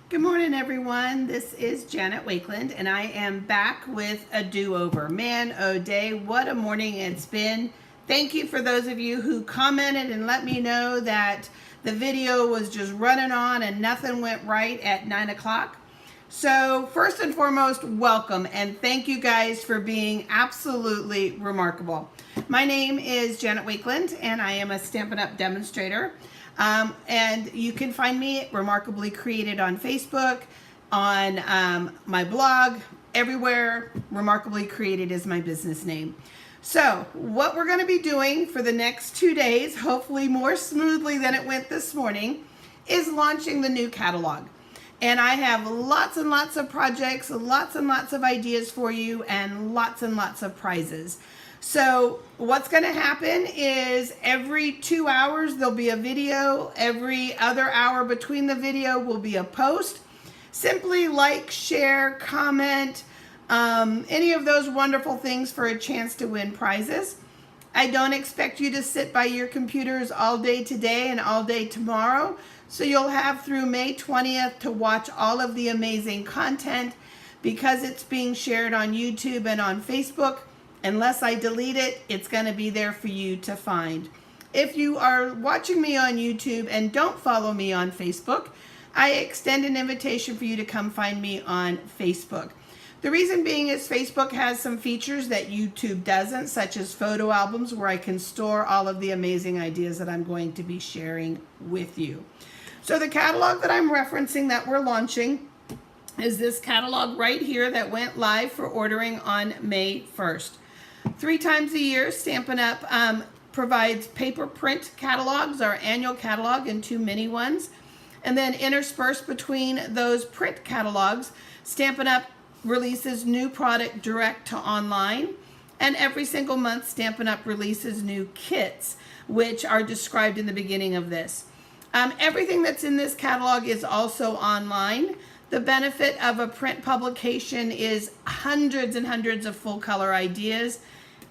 Good morning, everyone. This is Janet Wakeland, and I am back with a do-over. Man, oh day, what a morning it's been. Thank you for those of you who commented and let me know that the video was just running on and nothing went right at 9 o'clock. So first and foremost, welcome, and thank you guys for being absolutely remarkable. My name is Janet Wakeland, and I am a Stampin' Up! Demonstrator. And you can find me at RemARKably Created on Facebook, on my blog, everywhere. RemARKably Created is my business name. So what we're going to be doing for the next 2 days, hopefully more smoothly than it went this morning, is launching the new catalog. And I have lots and lots of projects, lots and lots of ideas for you, and lots of prizes. So what's going to happen is every 2 hours there'll be a video. Every other hour between the video will be a post. Simply like, share, comment, any of those wonderful things for a chance to win prizes. I don't expect you to sit by your computers all day today and all day tomorrow. So you'll have through May 20th to watch all of the amazing content because it's being shared on YouTube and on Facebook. Unless I delete it, it's going to be there for you to find. If you are watching me on YouTube and don't follow me on Facebook, I extend an invitation for you to come find me on Facebook. The reason being is Facebook has some features that YouTube doesn't, such as photo albums where I can store all of the amazing ideas that I'm going to be sharing with you. So the catalog that I'm referencing that we're launching is this catalog right here that went live for ordering on May 1st. 3 times a year, Stampin' Up! Provides paper print catalogs, our annual catalog, and 2 mini ones. And then interspersed between those print catalogs, Stampin' Up! Releases new product direct to online. And every single month, Stampin' Up! Releases new kits, which are described in the beginning of this. Everything that's in this catalog is also online. The benefit of a print publication is hundreds and hundreds of full color ideas.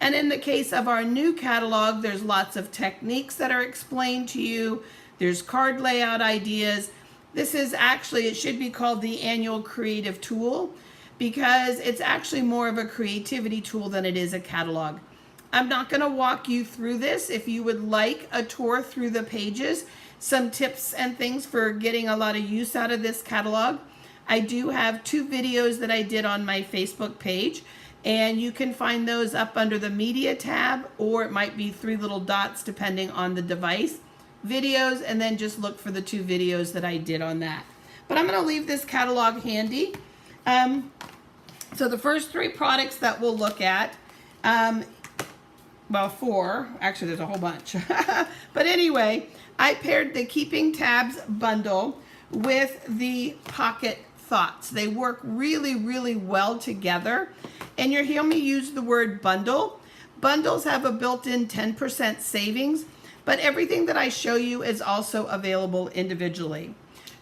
And in the case of our new catalog, there's lots of techniques that are explained to you. There's card layout ideas. This is actually, it should be called the annual creative tool because it's actually more of a creativity tool than it is a catalog. I'm not going to walk you through this. If you would like a tour through the pages, some tips and things for getting a lot of use out of this catalog, I do have 2 videos that I did on my Facebook page, and you can find those up under the media tab, or it might be 3 little dots depending on the device. Videos, and then just look for the 2 videos that I did on that. But I'm going to leave this catalog handy. So the first 3 products that we'll look at, well, 4, actually there's a whole bunch. But anyway, I paired the Keeping Tabs bundle with the Pocket Thoughts. They work really well together. And you'll hear me use the word bundle. Bundles have a built-in 10% savings, but everything that I show you is also available individually.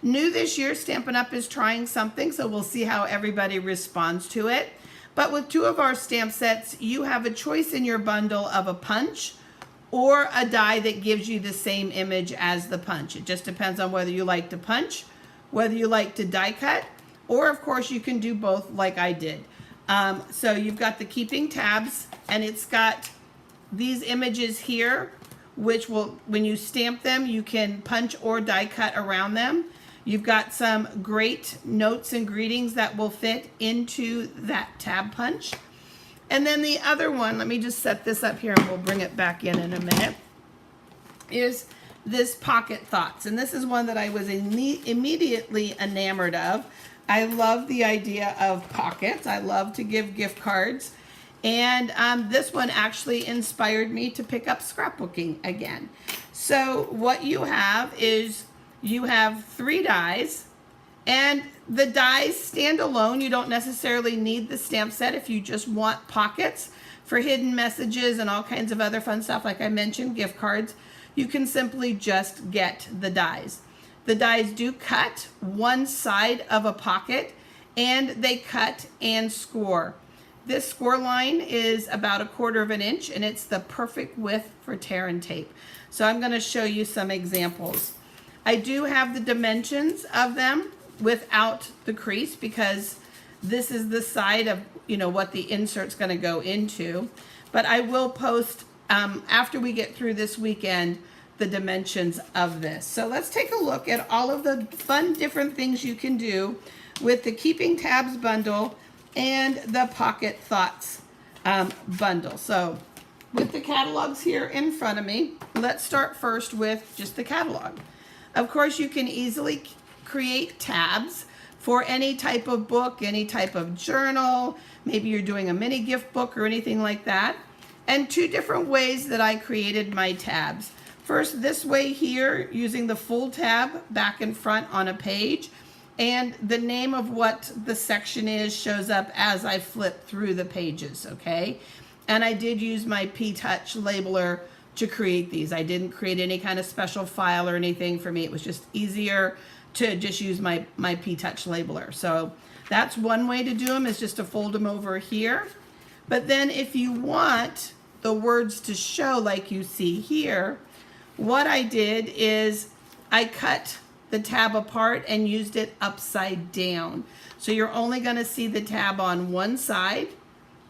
New this year, Stampin' Up! Is trying something, so we'll see how everybody responds to it. But with 2 of our stamp sets, you have a choice in your bundle of a punch or a die that gives you the same image as the punch. It just depends on whether you like to punch, whether you like to die cut, or of course you can do both like I did. So you've got the Keeping Tabs, and it's got these images here, which will, when you stamp them, you can punch or die cut around them. You've got some great notes and greetings that will fit into that tab punch. And then the other one, let me just set this up here and we'll bring it back in a minute, is this Pocket Thoughts. And this is one that I was immediately enamored of. I love the idea of pockets. I love to give gift cards. And this one actually inspired me to pick up scrapbooking again. So what you have is you have 3 dies, and the dies stand alone. You don't necessarily need the stamp set if you just want pockets for hidden messages and all kinds of other fun stuff. Like I mentioned, gift cards. You can simply just get the dies. The dies do cut one side of a pocket, and they cut and score. This score line is about 1/4 inch, and it's the perfect width for tear and tape. So I'm going to show you some examples. I do have the dimensions of them without the crease, because this is the side of, you know, what the insert's going to go into. But I will post, after we get through this weekend, the dimensions of this. So let's take a look at all of the fun different things you can do with the Keeping Tabs bundle and the Pocket Thoughts bundle. So with the catalogs here in front of me, let's start first with just the catalog. Of course, you can easily create tabs for any type of book, any type of journal. Maybe you're doing a mini gift book or anything like that. And two different ways that I created my tabs. First, this way here, using the full tab back and front on a page, and the name of what the section is shows up as I flip through the pages, okay? And I did use my P-Touch labeler to create these. I didn't create any kind of special file or anything for me. It was just easier to just use my P-Touch labeler. So that's one way to do them, is just to fold them over here. But then if you want the words to show like you see here, what I did is I cut the tab apart and used it upside down. So you're only going to see the tab on one side,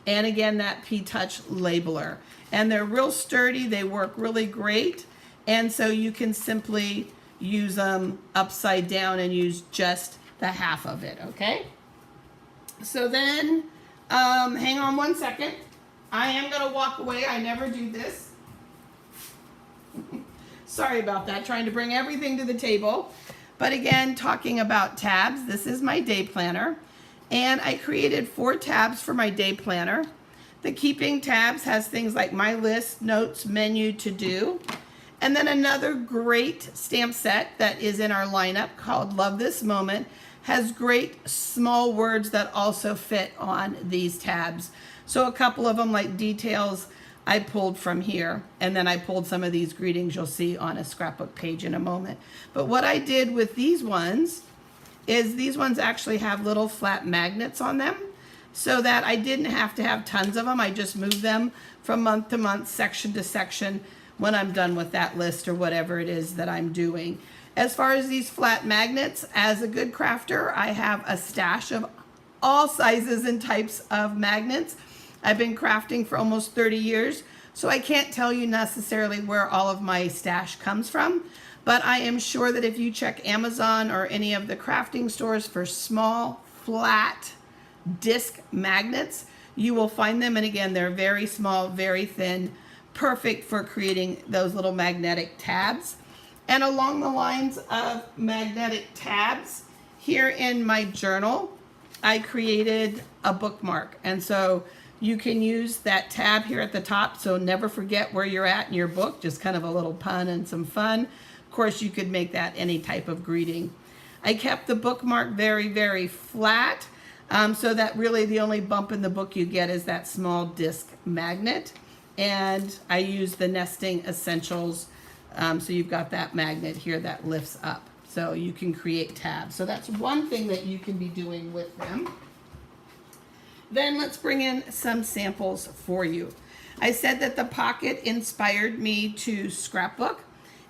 and again that P-Touch labeler. And they're real sturdy, they work really great, and so you can simply use them upside down and use just the half of it, okay? So then, hang on one second. I am going to walk away. I never do this. Sorry about that, trying to bring everything to the table. But again, talking about tabs, this is my day planner. And I created 4 tabs for my day planner. The Keeping tabs has things like my list, notes, menu, to do. And then another great stamp set that is in our lineup called Love This Moment has great small words that also fit on these tabs. So a couple of them, like details, I pulled from here, and then I pulled some of these greetings you'll see on a scrapbook page in a moment. But what I did with these ones is these ones actually have little flat magnets on them, so that I didn't have to have tons of them. I just moved them from month to month, section to section, when I'm done with that list or whatever it is that I'm doing. As far as these flat magnets, as a good crafter, I have a stash of all sizes and types of magnets. I've been crafting for almost 30 years, so I can't tell you necessarily where all of my stash comes from, but I am sure that if you check Amazon or any of the crafting stores for small, flat disc magnets, you will find them. And again, they're very small, very thin, perfect for creating those little magnetic tabs. And along the lines of magnetic tabs, here in my journal, I created a bookmark. And so you can use that tab here at the top, so never forget where you're at in your book, just kind of a little pun and some fun. Of course, you could make that any type of greeting. I kept the bookmark very, very flat, so that really the only bump in the book you get is that small disc magnet. And I use the Nesting Essentials, so you've got that magnet here that lifts up, so you can create tabs. So that's one thing that you can be doing with them. Then let's bring in some samples for you. I said that the Pocket inspired me to scrapbook,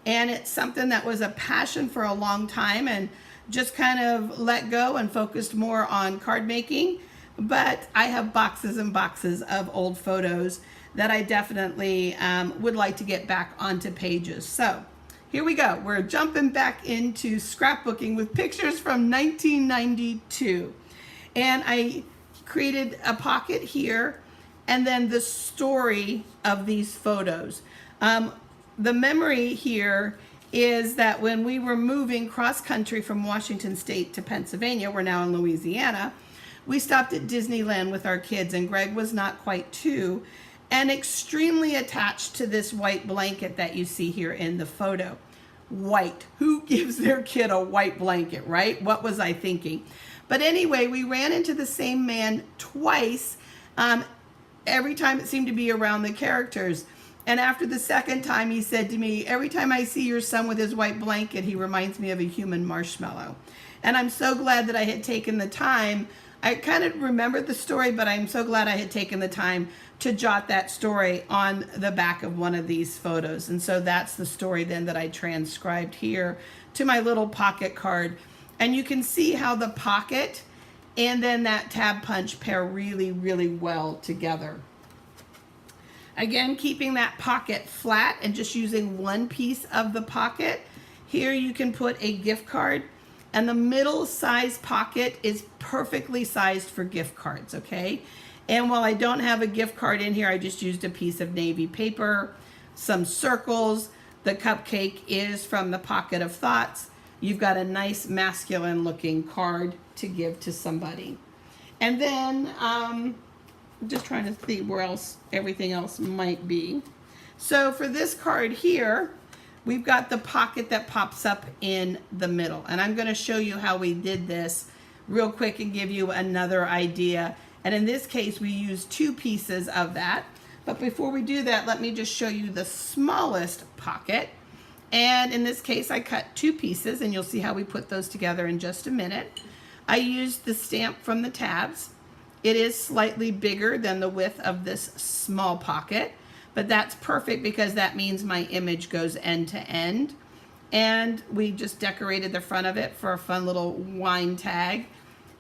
and it's something that was a passion for a long time and just kind of let go and focused more on card making. But I have boxes and boxes of old photos that I definitely would like to get back onto pages. So here we go. We're jumping back into scrapbooking with pictures from 1992. And I created a pocket here, and then the story of these photos. The memory here is that when we were moving cross country from Washington State to Pennsylvania, we're now in Louisiana, we stopped at Disneyland with our kids, and Greg was not quite 2, and extremely attached to this white blanket that you see here in the photo. White. Who gives their kid a white blanket, right? What was I thinking? But anyway, we ran into the same man twice. Every time it seemed to be around the characters. And after the second time, he said to me, every time I see your son with his white blanket, he reminds me of a human marshmallow. And I'm so glad that I had taken the time. I kind of remembered the story, but I'm so glad I had taken the time to jot that story on the back of one of these photos. And so that's the story then that I transcribed here to my little pocket card. And you can see how the pocket and then that tab punch pair really, really well together. Again, keeping that pocket flat and just using one piece of the pocket. Here you can put a gift card, and the middle size pocket is perfectly sized for gift cards, okay? And while I don't have a gift card in here, I just used a piece of navy paper, some circles. The cupcake is from the Pocket of Thoughts. You've got a nice masculine looking card to give to somebody. And then, I'm just trying to see where else everything else might be. So for this card here, we've got the pocket that pops up in the middle. And I'm going to show you how we did this real quick and give you another idea. And in this case, we used 2 pieces of that. But before we do that, let me just show you the smallest pocket. And in this case, I cut 2 pieces, and you'll see how we put those together in just a minute. I used the stamp from the tabs. It is slightly bigger than the width of this small pocket, but that's perfect because that means my image goes end to end. And we just decorated the front of it for a fun little wine tag.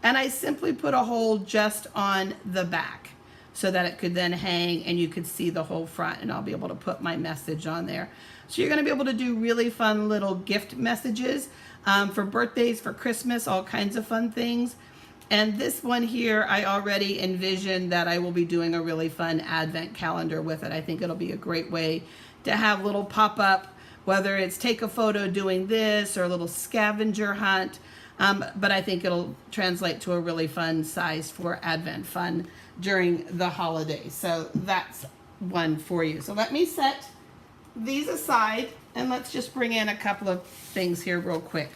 And I simply put a hole just on the back so that it could then hang and you could see the whole front, and I'll be able to put my message on there. So you're gonna be able to do really fun little gift messages for birthdays, for Christmas, all kinds of fun things. And this one here, I already envisioned that I will be doing a really fun advent calendar with it. I think it'll be a great way to have little pop-up, whether it's take a photo doing this or a little scavenger hunt. But I think it'll translate to a really fun size for advent fun during the holidays. So that's one for you. So let me set these aside and let's just bring in a couple of things here real quick.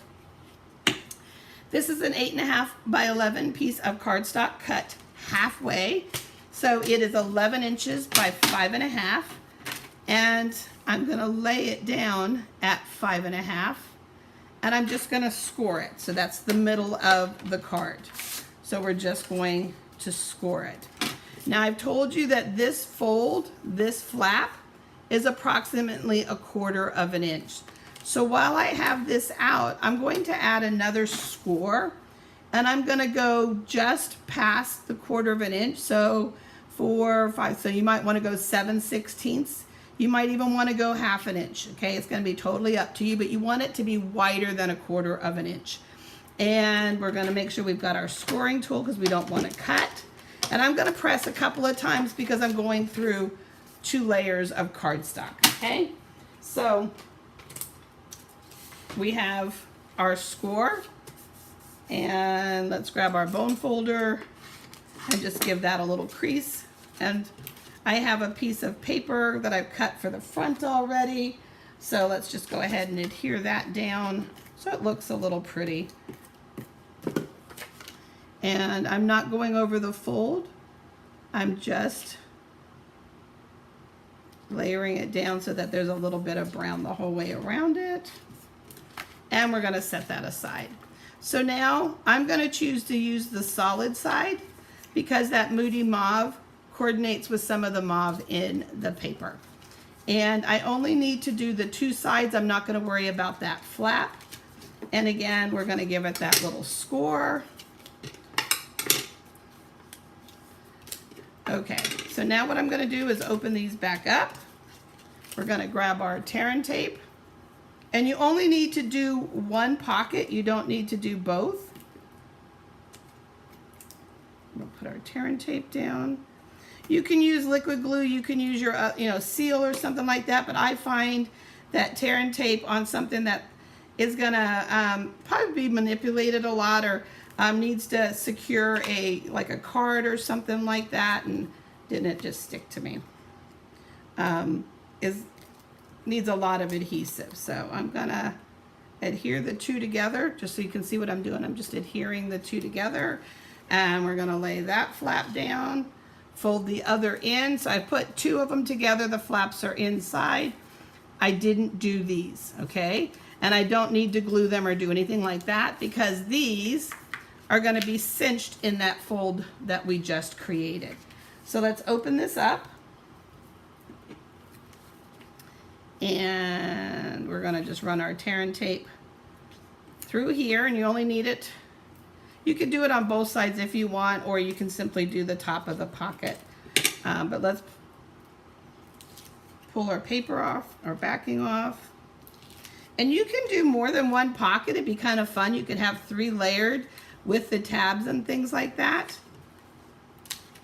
This is an 8.5 by 11 piece of cardstock cut halfway. So it is 11 inches by 5.5. And I'm gonna lay it down at 5.5. And I'm just gonna score it. So that's the middle of the card. So we're just going to score it. Now I've told you that this fold, this flap, is approximately 1/4 of an inch. So while I have this out, I'm going to add another score, and I'm gonna go just past the 1/4 of an inch. So 4, 5, so you might wanna go 7/16. You might even wanna go 1/2 inch, okay? It's gonna be totally up to you, but you want it to be wider than 1/4 of an inch. And we're gonna make sure we've got our scoring tool because we don't wanna cut. And I'm gonna press a couple of times because I'm going through 2 layers of cardstock, okay? So we have our score, and let's grab our bone folder and just give that a little crease. And I have a piece of paper that I've cut for the front already, so let's just go ahead and adhere that down so it looks a little pretty. And I'm not going over the fold, I'm just layering it down so that there's a little bit of brown the whole way around it. And we're gonna set that aside. So now I'm gonna choose to use the solid side because that moody mauve coordinates with some of the mauve in the paper. And I only need to do the 2 sides. I'm not gonna worry about that flap. And again, we're gonna give it that little score. Okay, so now what I'm gonna do is open these back up. We're gonna grab our tear and tape. And you only need to do 1 pocket. You don't need to do both. We'll put our tear and tape down. You can use liquid glue. You can use your seal or something like that. But I find that tear and tape on something that is gonna probably be manipulated a lot or needs to secure like a card or something like that, and didn't it just stick to me? Needs a lot of adhesive. So I'm gonna adhere the 2 together just so you can see what I'm doing. I'm just adhering the 2 together, and we're gonna lay that flap down, fold the other in. So I put 2 of them together. The flaps are inside. I didn't do these, okay? And I don't need to glue them or do anything like that because these are gonna be cinched in that fold that we just created. So let's open this up. And we're gonna just run our tear and tape through here, and you only need it. You can do it on both sides if you want, or you can simply do the top of the pocket. But let's pull our paper off, our backing off. And you can do more than one pocket. It'd be kind of fun. You could have 3 layered with the tabs and things like that.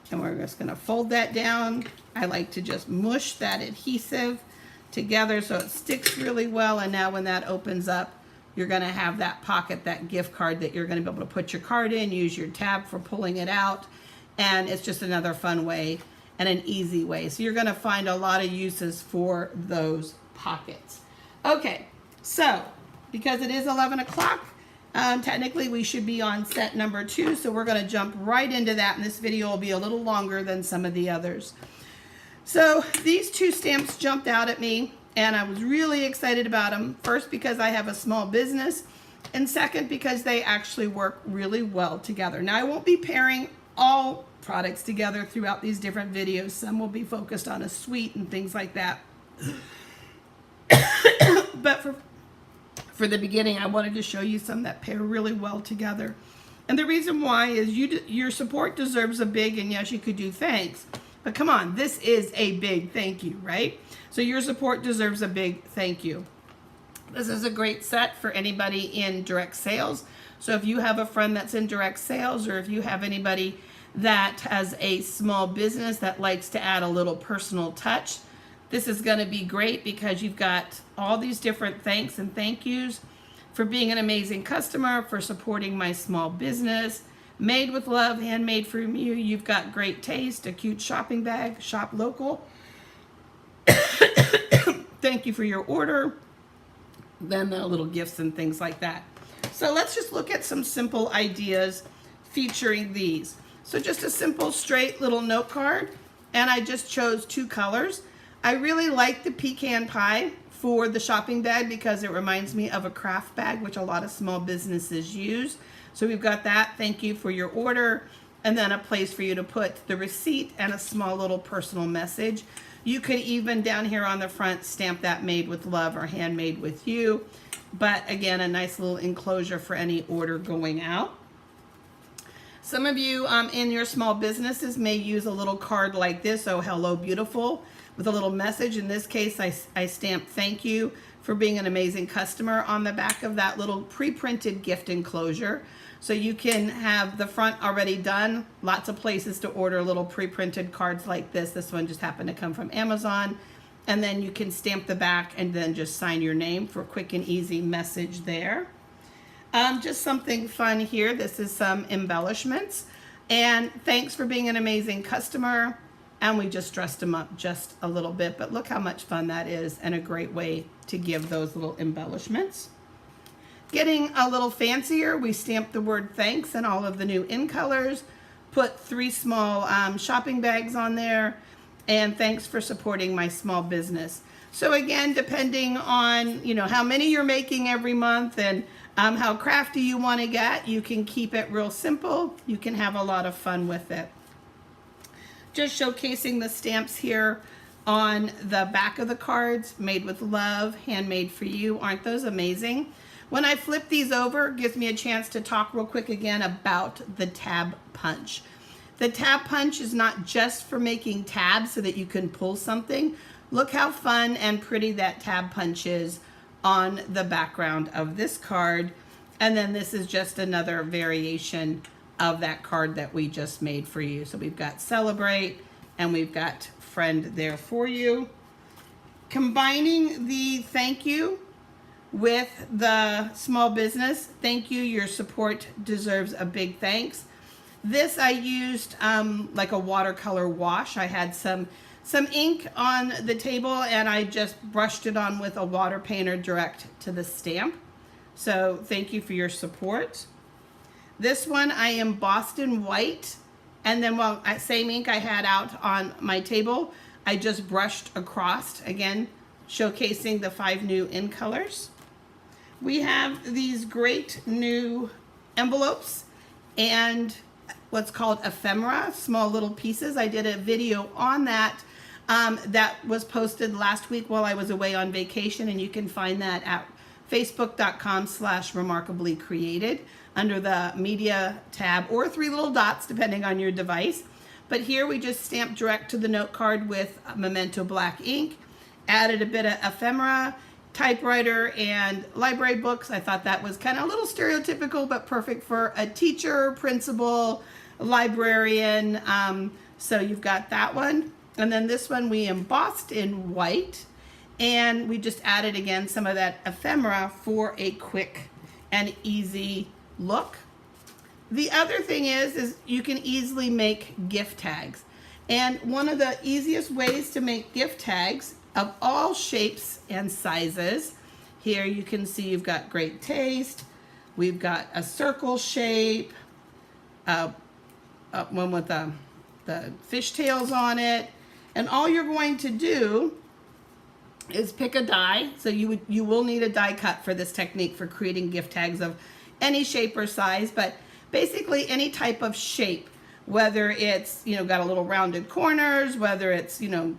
And we're just gonna fold that down. I like to just mush that adhesive together so it sticks really well. And now when that opens up, you're gonna have that pocket, that gift card that you're gonna be able to put your card in, use your tab for pulling it out. And it's just another fun way and an easy way. So you're gonna find a lot of uses for those pockets. Okay, so because it is 11 o'clock, technically we should be on set number 2, so we're gonna jump right into that, and this video will be a little longer than some of the others. So these 2 stamps jumped out at me, and I was really excited about them. First, because I have a small business, and second, because they actually work really well together. Now, I won't be pairing all products together throughout these different videos. Some will be focused on a suite and things like that. But for the beginning, I wanted to show you some that pair really well together. And the reason why is your support deserves a big, and yes, you could do thanks, but come on, this is a big thank you, right? So your support deserves a big thank you. This is a great set for anybody in direct sales. So if you have a friend that's in direct sales, or if you have anybody that has a small business that likes to add a little personal touch, this is going to be great because you've got all these different thanks and thank yous for being an amazing customer, for supporting my small business, made with love, handmade from you. You've got great taste, a cute shopping bag, shop local. Thank you for your order. Then the little gifts and things like that. So let's just look at some simple ideas featuring these. So just a simple straight little note card, and I just chose 2 colors. I really like the pecan pie for the shopping bag because it reminds me of a craft bag, which a lot of small businesses use. So we've got that, thank you for your order, and then a place for you to put the receipt and a small little personal message. You could even down here on the front stamp that made with love or handmade with you. But again, a nice little enclosure for any order going out. Some of you in your small businesses may use a little card like this, oh hello beautiful, with a little message. In this case, I stamped thank you for being an amazing customer on the back of that little pre-printed gift enclosure. So you can have the front already done. Lots of places to order little pre-printed cards like this. This one just happened to come from Amazon. And then you can stamp the back and then just sign your name for a quick and easy message there. Just something fun here. This is some embellishments. And thanks for being an amazing customer. And we just dressed them up just a little bit. But look how much fun that is, and a great way to give those little embellishments. Getting a little fancier, we stamped the word thanks and all of the new in colors, put 3 small shopping bags on there, and thanks for supporting my small business. So again, depending on how many you're making every month and how crafty you want to get, you can keep it real simple. You can have a lot of fun with it. Just showcasing the stamps here on the back of the cards, made with love, handmade for you. Aren't those amazing? When I flip these over, it gives me a chance to talk real quick again about the tab punch. The tab punch is not just for making tabs so that you can pull something. Look how fun and pretty that tab punch is on the background of this card. And then this is just another variation of that card that we just made for you. So we've got celebrate and we've got friend there for you. Combining the thank you with the small business, thank you, your support deserves a big thanks. This I used like a watercolor wash. I had some ink on the table and I just brushed it on with a water painter direct to the stamp. So thank you for your support. This one I embossed in white, and then same ink I had out on my table, I just brushed across, again showcasing the 5 new in colors. We have these great new envelopes and what's called ephemera, small little pieces. I did a video on that that was posted last week while I was away on vacation, and you can find that at facebook.com/RemARKably Created under the media tab, or 3 little dots depending on your device. But here we just stamped direct to the note card with Memento black ink, added a bit of ephemera, typewriter, and library books. I thought that was kind of a little stereotypical, but perfect for a teacher, principal, librarian. So you've got that one. And then this one we embossed in white, and we just added again some of that ephemera for a quick and easy look. The other thing is you can easily make gift tags. And one of the easiest ways to make gift tags of all shapes and sizes, here you can see you've got Great Taste, we've got a circle shape, one with the fishtails on it, and all you're going to do is pick a die. So you will need a die cut for this technique for creating gift tags of any shape or size, but basically any type of shape, whether it's, you know, got a little rounded corners, whether it's, you know,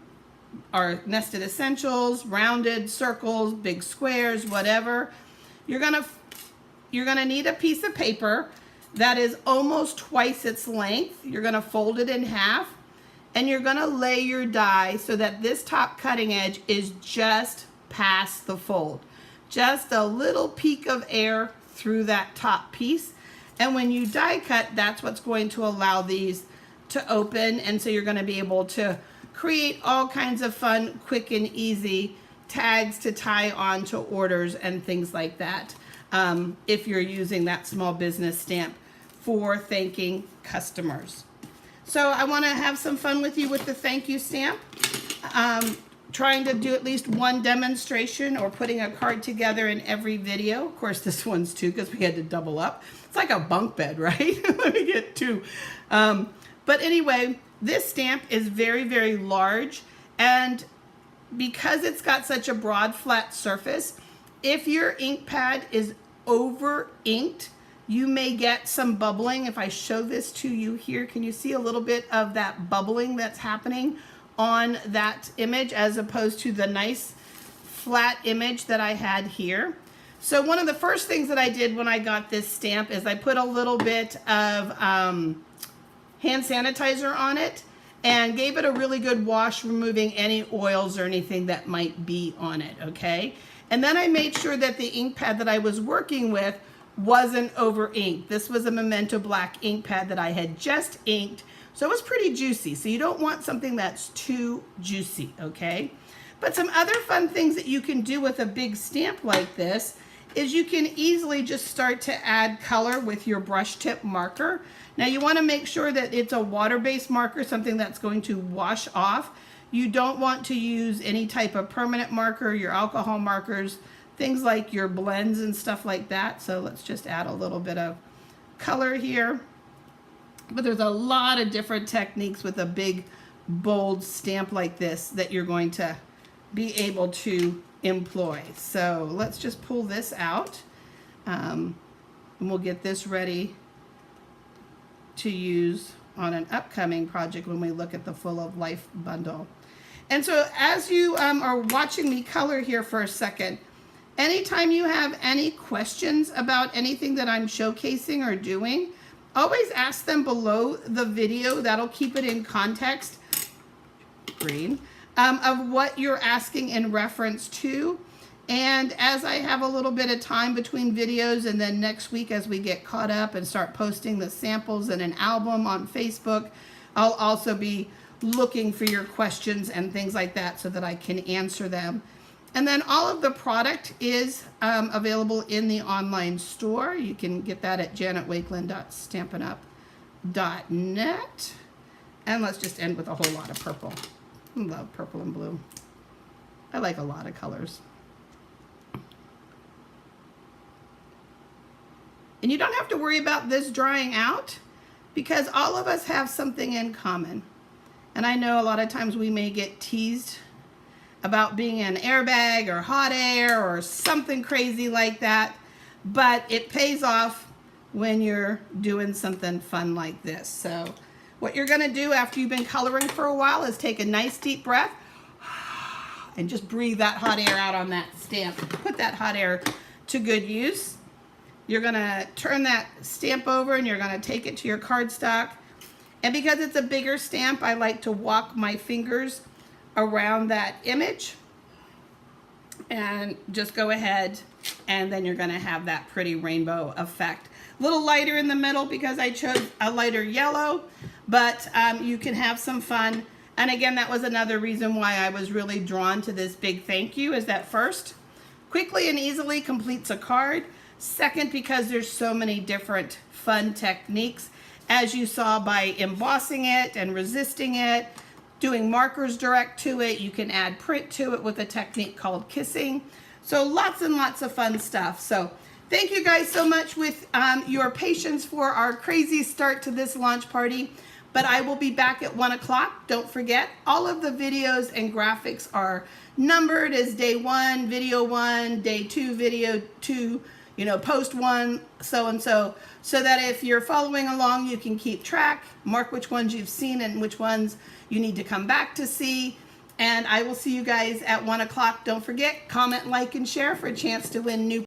our nested essentials, rounded circles, big squares, whatever. You're gonna need a piece of paper that is almost twice its length. You're gonna fold it in half, and you're gonna lay your die so that this top cutting edge is just past the fold. Just a little peek of air through that top piece. And when you die cut, that's what's going to allow these to open. And so you're gonna be able to create all kinds of fun, quick and easy tags to tie on to orders and things like that, if you're using that small business stamp for thanking customers. So I want to have some fun with you with the thank you stamp. Trying to do at least one demonstration or putting a card together in every video. Of course, this one's 2 because we had to double up. It's like a bunk bed, right? Let me get 2. But anyway, this stamp is very, very large, and because it's got such a broad, flat surface, if your ink pad is over inked, you may get some bubbling. If I show this to you here, can you see a little bit of that bubbling that's happening on that image as opposed to the nice flat image that I had here? So one of the first things that I did when I got this stamp is I put a little bit of hand sanitizer on it and gave it a really good wash, removing any oils or anything that might be on it, okay? And then I made sure that the ink pad that I was working with wasn't over inked. This was a Memento black ink pad that I had just inked, so it was pretty juicy. So you don't want something that's too juicy, okay? But some other fun things that you can do with a big stamp like this is you can easily just start to add color with your brush tip marker. Now you want to make sure that it's a water-based marker, something that's going to wash off. You don't want to use any type of permanent marker, your alcohol markers, things like your blends and stuff like that. So let's just add a little bit of color here. But there's a lot of different techniques with a big, bold stamp like this that you're going to be able to employ. So let's just pull this out, and we'll get this ready to use on an upcoming project when we look at the Full of Life bundle. And so as you are watching me color here for a second, anytime you have any questions about anything that I'm showcasing or doing, always ask them below the video. That'll keep it in context, green, of what you're asking in reference to. And as I have a little bit of time between videos, and then next week as we get caught up and start posting the samples in an album on Facebook, I'll also be looking for your questions and things like that so that I can answer them. And then all of the product is available in the online store. You can get that at janetwakeland.stampinup.net. And let's just end with a whole lot of purple. I love purple and blue. I like a lot of colors. And you don't have to worry about this drying out because all of us have something in common. And I know a lot of times we may get teased about being an airbag or hot air or something crazy like that, but it pays off when you're doing something fun like this. So what you're gonna do after you've been coloring for a while is take a nice deep breath and just breathe that hot air out on that stamp. Put that hot air to good use. You're gonna turn that stamp over and you're gonna take it to your cardstock. And because it's a bigger stamp, I like to walk my fingers around that image and just go ahead, and then you're gonna have that pretty rainbow effect. A little lighter in the middle because I chose a lighter yellow, but you can have some fun. And again, that was another reason why I was really drawn to this big thank you, is that first, quickly and easily completes a card. Second, because there's so many different fun techniques, as you saw by embossing it and resisting it, doing markers direct to it. You can add print to it with a technique called kissing. So lots and lots of fun stuff. So thank you guys so much with your patience for our crazy start to this launch party. But I will be back at 1 o'clock. Don't forget, all of the videos and graphics are numbered as day 1, video 1, day 2, video 2, you know, post 1, so and so that if you're following along, you can keep track, mark which ones you've seen and which ones you need to come back to see. And I will see you guys at 1 o'clock. Don't forget, comment, like, and share for a chance to win new